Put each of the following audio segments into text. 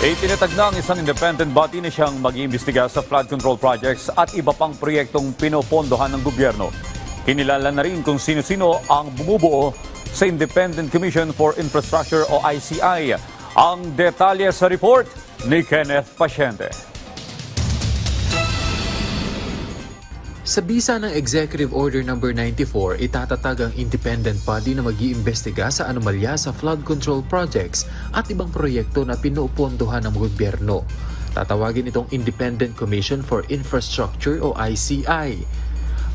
Itinatag na ang isang independent body na siyang mag-iimbestiga sa flood control projects at iba pang proyektong pinopondohan ng gobyerno. Kinilala na rin kung sino-sino ang bumubuo sa Independent Commission for Infrastructure o ICI. Ang detalye sa report ni Kenneth Pasyente. Sa bisa ng Executive Order No. 94, itatatag ang independent body na mag-iimbestiga sa anomalya sa flood control projects at ibang proyekto na pinupondohan ng gobyerno. Tatawagin itong Independent Commission for Infrastructure o ICI.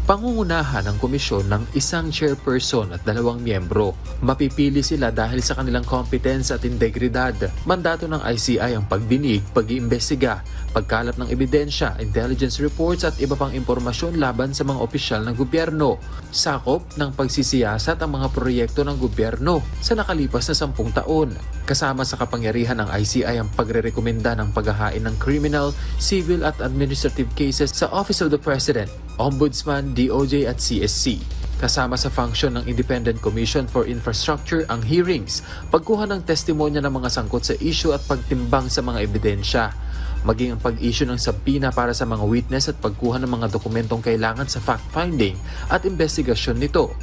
Pangungunahan ng komisyon ng isang chairperson at 2 miyembro. Mapipili sila dahil sa kanilang competence at integridad. Mandato ng ICI ang pagdinig, pag-iimbestiga, pagkalap ng ebidensya, intelligence reports at iba pang impormasyon laban sa mga opisyal ng gobyerno. Sakop ng pagsisiyasat ang mga proyekto ng gobyerno sa nakalipas na 10 taon. Kasama sa kapangyarihan ng ICI ang pagrerekomenda ng paghahain ng criminal, civil at administrative cases sa Office of the President, Ombudsman, DOJ at CSC. Kasama sa function ng Independent Commission for Infrastructure ang hearings, pagkuha ng testimonya ng mga sangkot sa issue at pagtimbang sa mga ebidensya. Maging ang pag-issue ng subpoena para sa mga witness at pagkuha ng mga dokumentong kailangan sa fact-finding at investigasyon nito.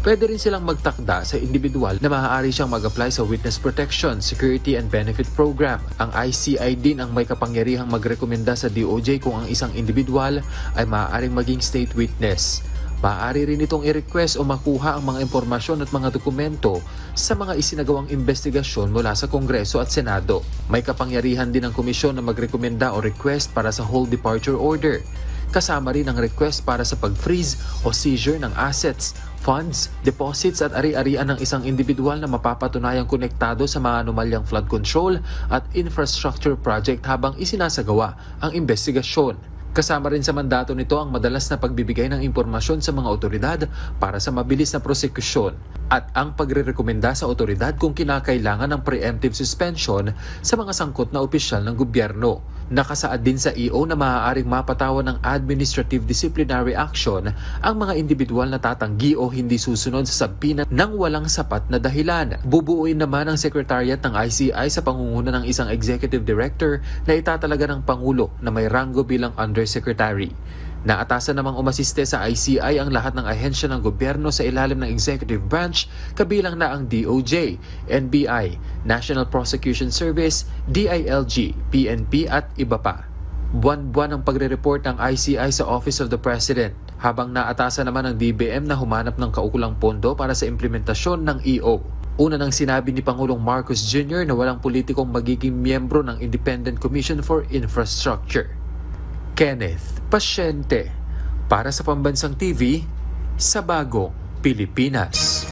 Pwede rin silang magtakda sa individual na maaari siyang mag-apply sa Witness Protection, Security and Benefit Program. Ang ICI din ang may kapangyarihang magrekomenda sa DOJ kung ang isang individual ay maaaring maging state witness. Maaari rin itong i-request o makuha ang mga impormasyon at mga dokumento sa mga isinagawang investigasyon mula sa Kongreso at Senado. May kapangyarihan din ang komisyon na magrekomenda o request para sa whole departure order. Kasama rin ang request para sa pag-freeze o seizure ng assets, funds, deposits at ari-arian ng isang individual na mapapatunayang konektado sa mga anomalyang flood control at infrastructure project habang isinasagawa ang investigasyon. Kasama rin sa mandato nito ang madalas na pagbibigay ng impormasyon sa mga otoridad para sa mabilis na prosekusyon at ang pagrerekomenda sa otoridad kung kinakailangan ng preemptive suspension sa mga sangkot na opisyal ng gobyerno. Nakasaad din sa EO na maaaring mapatawan ng administrative disciplinary action ang mga individual na tatanggi o hindi susunod sa subpoena ng walang sapat na dahilan. Bubuuin naman ang Secretariat ng ICI sa pangunguna ng isang Executive Director na itatalaga ng Pangulo na may ranggo bilang Undersecretary. Naatasan namang umasiste sa ICI ang lahat ng ahensya ng gobyerno sa ilalim ng executive branch, kabilang na ang DOJ, NBI, National Prosecution Service, DILG, PNP at iba pa. Buwan-buwan ang pagre-report ng ICI sa Office of the President, habang naatasan naman ng DBM na humanap ng kaukulang pondo para sa implementasyon ng EO. Una nang sinabi ni Pangulong Marcos Jr. na walang politikong magiging miyembro ng Independent Commission for Infrastructure. Kenneth Pasyente para sa Pambansang TV sa Bagong Pilipinas.